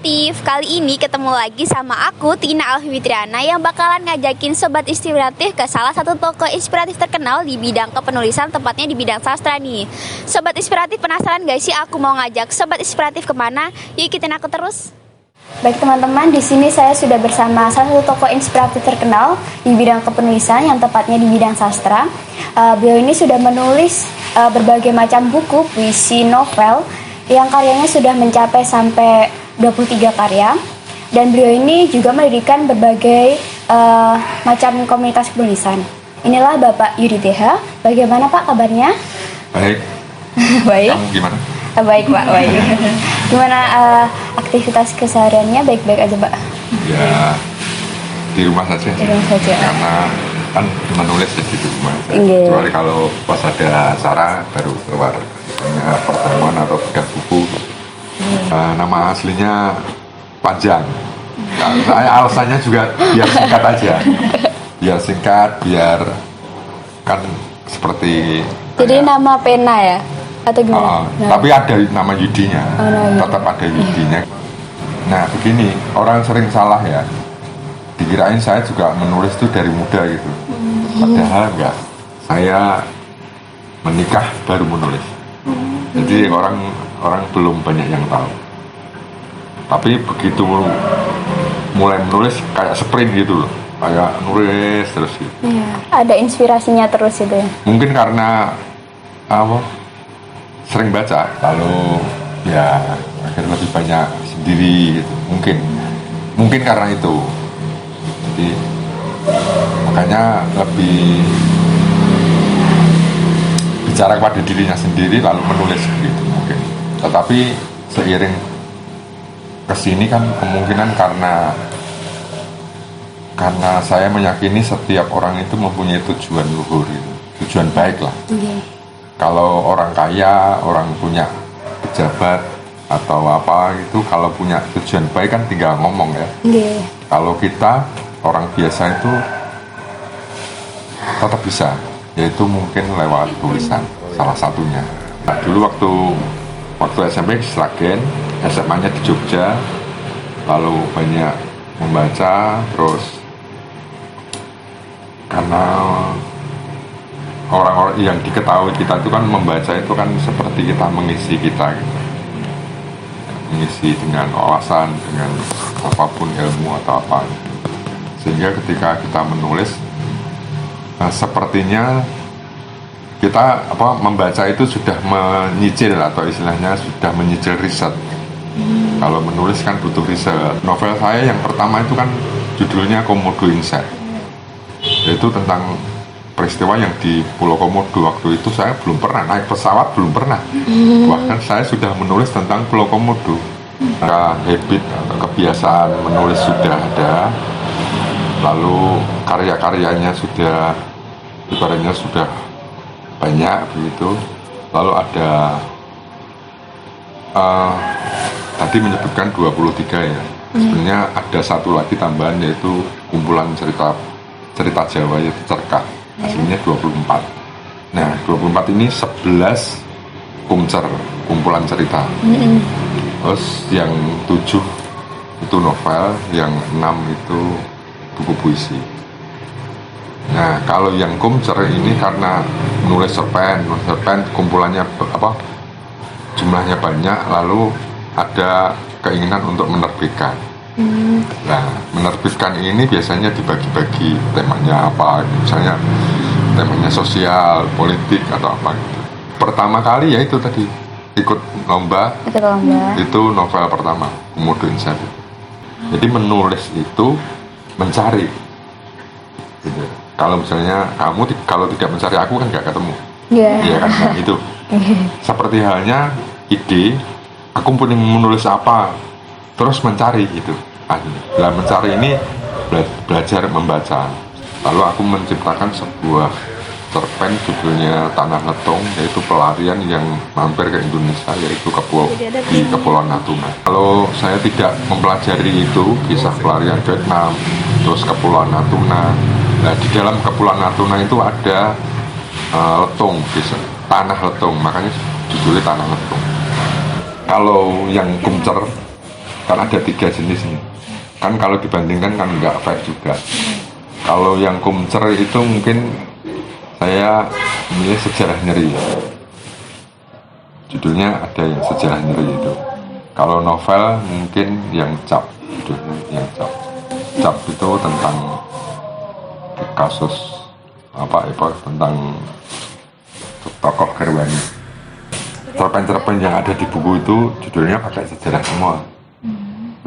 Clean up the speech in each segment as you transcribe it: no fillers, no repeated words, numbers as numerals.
Inspiratif. Kali ini ketemu lagi sama aku, Tina Alfitriana, yang bakalan ngajakin Sobat Inspiratif ke salah satu tokoh inspiratif terkenal di bidang kepenulisan, tepatnya di bidang sastra nih. Sobat Inspiratif, penasaran gak sih aku mau ngajak Sobat Inspiratif kemana? Yuk ikutin aku terus. Baik teman-teman, di sini saya sudah bersama salah satu tokoh inspiratif terkenal di bidang kepenulisan, yang tepatnya di bidang sastra. Beliau ini sudah menulis berbagai macam buku, puisi, novel, yang karyanya sudah mencapai sampai 23 karya. Dan beliau ini juga mendirikan berbagai macam komunitas penulisan. Inilah Bapak Yudi Teha. Bagaimana Pak kabarnya? Baik. Baik. Kamu gimana? Baik Pak, baik. Gimana aktivitas kesehariannya? Baik-baik aja Pak? Ya, di rumah saja. Di rumah saja. Karena kan menulis di rumah saja. Iya. Kecuali kalau pas ada acara baru keluar pertemuan atau bedah buku. Nama aslinya panjang. Nah, alasannya juga biar singkat aja. Biar singkat, biar kan seperti. Jadi nama pena ya? Atau gimana? Tapi ada nama Yudinya, tetap ada Yudinya. Nah begini, orang sering salah ya, dikirain saya juga menulis itu dari muda gitu. Padahal enggak, saya menikah baru menulis. Jadi orang belum banyak yang tahu. Tapi begitu mulai menulis kayak sprint gitu loh, kayak nulis terus gitu. Iya, ada inspirasinya terus itu ya? Mungkin karena sering baca, lalu ya akhirnya lebih banyak sendiri gitu. Mungkin karena itu, jadi makanya lebih bicara kepada dirinya sendiri lalu menulis gitu mungkin. Tetapi seiring kesini kan kemungkinan karena saya meyakini setiap orang itu mempunyai tujuan luhur gitu, tujuan baik lah. Kalau orang kaya, orang punya pejabat atau apa gitu, kalau punya tujuan baik kan tinggal ngomong ya. Kalau kita orang biasa itu tetap bisa, yaitu mungkin lewat tulisan salah satunya. Nah, dulu waktu SMP di Sragen, SMA-nya di Jogja, lalu banyak membaca, terus karena orang-orang yang diketahui kita itu kan membaca itu kan seperti kita mengisi kita gitu. Mengisi dengan wawasan, dengan apapun ilmu atau apa gitu. Sehingga ketika kita menulis sepertinya kita membaca itu sudah menyicil atau istilahnya sudah menyicil riset. Kalau menulis kan butuh riset. Novel saya yang pertama itu kan judulnya Komodo Insight, yaitu tentang peristiwa yang di Pulau Komodo. Waktu itu saya belum pernah naik pesawat, belum pernah. Bahkan saya sudah menulis tentang Pulau Komodo. Maka habit atau kebiasaan menulis sudah ada, lalu karya-karyanya sudah banyak begitu. Lalu ada tadi menyebutkan 23 ya. Sebenarnya ada satu lagi tambahan, yaitu kumpulan cerita Jawa, yaitu cerkah. Aslinya 24. Nah 24 ini 11 kumpulan cerita. Terus yang 7 itu novel, yang 6 itu buku puisi. Nah kalau yang kumcer ini karena menulis cerpen kumpulannya jumlahnya banyak, lalu ada keinginan untuk menerbitkan. Nah, menerbitkan ini biasanya dibagi-bagi temanya apa, misalnya temanya sosial, politik atau apa gitu. Pertama kali ya itu tadi ikut lomba. Itu novel pertama, Komodo Insight. Jadi menulis itu mencari. Gitu. Kalau misalnya kamu kalau tidak mencari aku kan nggak ketemu. Iya kan, nah, itu. Seperti halnya ide, aku punya menulis apa, terus mencari gitu. Nah, mencari ini belajar membaca. Lalu aku menciptakan sebuah cerpen judulnya Tanah Letong, yaitu pelarian yang mampir ke Indonesia, yaitu di Kepulauan Natuna. Kalau saya tidak mempelajari itu, kisah pelarian Vietnam, terus Kepulauan Natuna. Nah, di dalam Kepulauan Natuna itu ada letong, tanah letong, makanya judulnya Tanah Letong. Kalau yang kumcer kan ada 3 jenis nih. Kan kalau dibandingkan kan nggak fair juga. Kalau yang kumcer itu mungkin saya memilih Sejarah Nyeri. Judulnya ada yang Sejarah Nyeri itu. Kalau novel mungkin yang Cap, judulnya yang Cap. Cap itu tentang kasus apa tentang tokoh Gerwani. Cerpen-cerpen yang ada di buku itu judulnya pakai sejarah semua.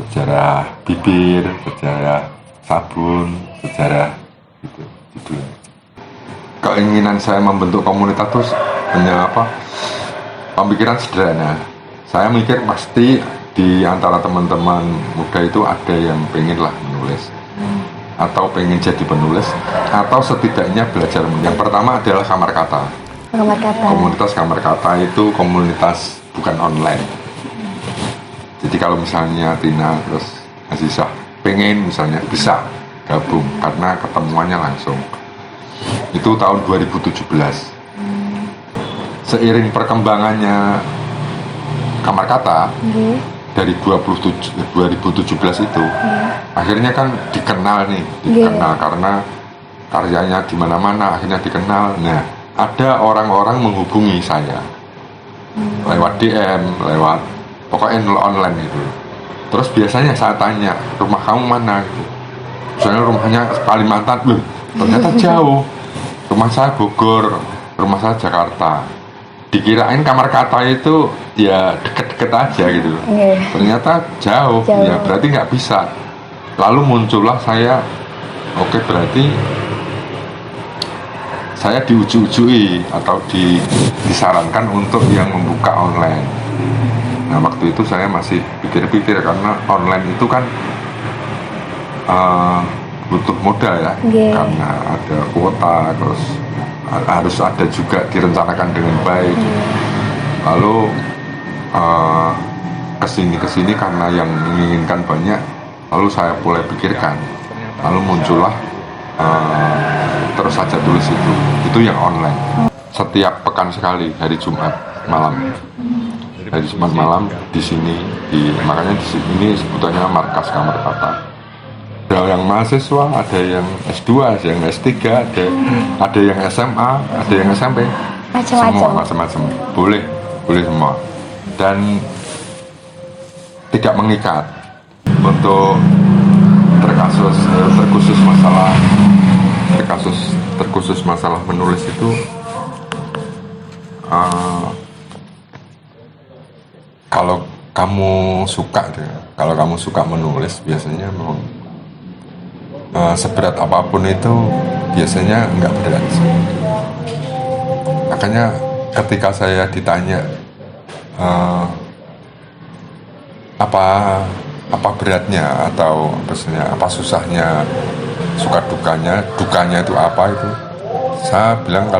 Sejarah bibir, sejarah sabun, sejarah gitu judulnya. Keinginan saya membentuk komunitas itu hanya pemikiran sederhana. Saya mikir pasti di antara teman-teman muda itu ada yang pengen lah menulis, atau pengen jadi penulis, atau setidaknya belajar. Yang pertama adalah Kamar Kata. Kamar Kata. Komunitas Kamar Kata itu komunitas bukan online. Jadi kalau misalnya Tina terus Azizah pengen misalnya bisa gabung karena ketemuannya langsung. Itu tahun 2017. Seiring perkembangannya Kamar Kata dari 2017 itu, akhirnya kan dikenal karena karyanya di mana-mana, akhirnya dikenal. Nah, ada orang-orang menghubungi saya lewat DM, lewat pokoknya online gitu. Terus biasanya saya tanya, rumah kamu mana? Gitu. Misalnya rumahnya Kalimantan, loh ternyata jauh. Rumah saya Bogor, rumah saya Jakarta. Dikirain Kamar Kata itu ya deket-deket aja gitu. Ternyata jauh. Ya berarti nggak bisa. Lalu muncullah saya, oke berarti saya diuji-ujui atau disarankan untuk yang membuka online. Nah waktu itu saya masih pikir-pikir karena online itu kan butuh modal ya, karena ada kuota, terus harus ada juga direncanakan dengan baik. Lalu kesini karena yang menginginkan banyak, lalu saya mulai pikirkan, lalu muncullah terus saja tulis itu yang online. Setiap pekan sekali hari Jumat malam di sini, makanya di sini sebutannya Markas Kamar Kata. Ada yang mahasiswa, ada yang S2, ada yang S3, ada yang SMA, ada yang SMP, macam-macam. Boleh semua. Dan tidak mengikat. Untuk terkhusus masalah menulis itu, kalau kamu suka menulis, biasanya seberat apapun itu biasanya nggak berat. Makanya ketika saya ditanya apa beratnya atau apa susahnya, suka dukanya itu apa, itu saya bilang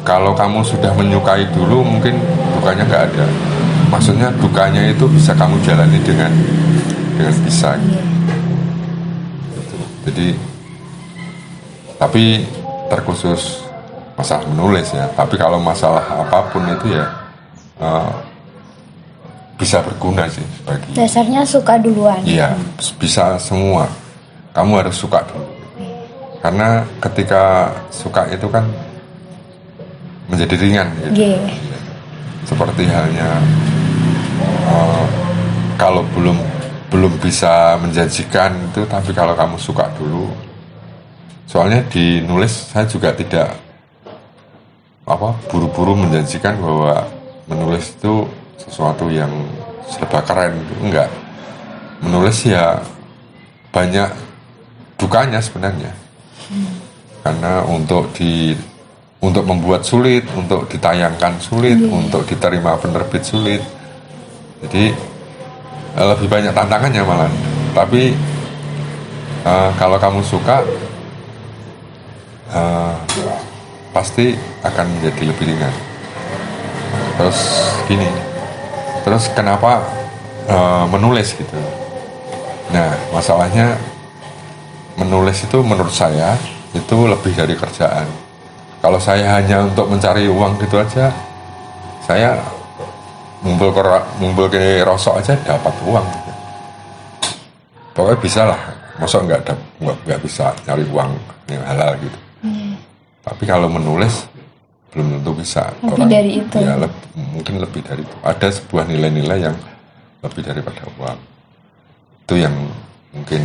kalau kamu sudah menyukai dulu mungkin dukanya nggak ada. Maksudnya dukanya itu bisa kamu jalani dengan bisa. Jadi, tapi terkhusus masalah menulis ya. Tapi kalau masalah apapun itu ya bisa berguna sih bagi. Dasarnya suka duluan. Iya, bisa semua. Kamu harus suka dulu. Karena ketika suka itu kan menjadi ringan gitu. Seperti halnya kalau belum bisa menjanjikan itu, tapi kalau kamu suka dulu. Soalnya di nulis saya juga tidak buru-buru menjanjikan bahwa menulis itu sesuatu yang serba keren gitu. Enggak. Menulis ya banyak dukanya sebenarnya. Karena untuk membuat sulit, untuk ditayangkan sulit, untuk diterima penerbit sulit. Jadi lebih banyak tantangannya malah. Tapi kalau kamu suka, pasti akan menjadi lebih ringan. Terus kenapa menulis gitu? Nah, masalahnya menulis itu menurut saya itu lebih dari kerjaan. Kalau saya hanya untuk mencari uang gitu aja, saya ngumpul ke rosok aja dapat uang gitu. pokoknya bisa lah, masa nggak bisa nyari uang yang halal gitu. Tapi kalau menulis belum tentu bisa. Lebih dari itu. Ya, mungkin lebih dari itu. Ada sebuah nilai-nilai yang lebih daripada uang. Itu yang mungkin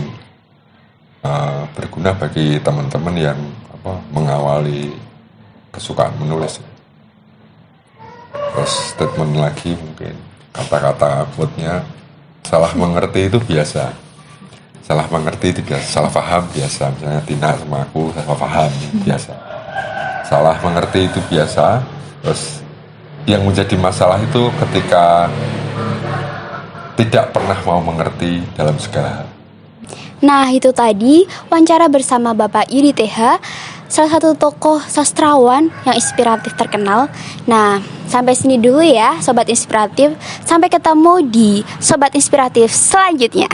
berguna bagi teman-teman yang mengawali kesukaan menulis. Terus statement lagi mungkin kata-kata quote-nya, salah mengerti itu biasa. Salah mengerti itu biasa, salah paham biasa. Misalnya Tina sama aku salah paham biasa. Salah mengerti itu biasa. Terus yang menjadi masalah itu ketika tidak pernah mau mengerti dalam segala hal. Nah, itu tadi wawancara bersama Bapak Yudi TH, salah satu tokoh sastrawan yang inspiratif terkenal. Nah, sampai sini dulu ya Sobat Inspiratif. Sampai ketemu di Sobat Inspiratif selanjutnya.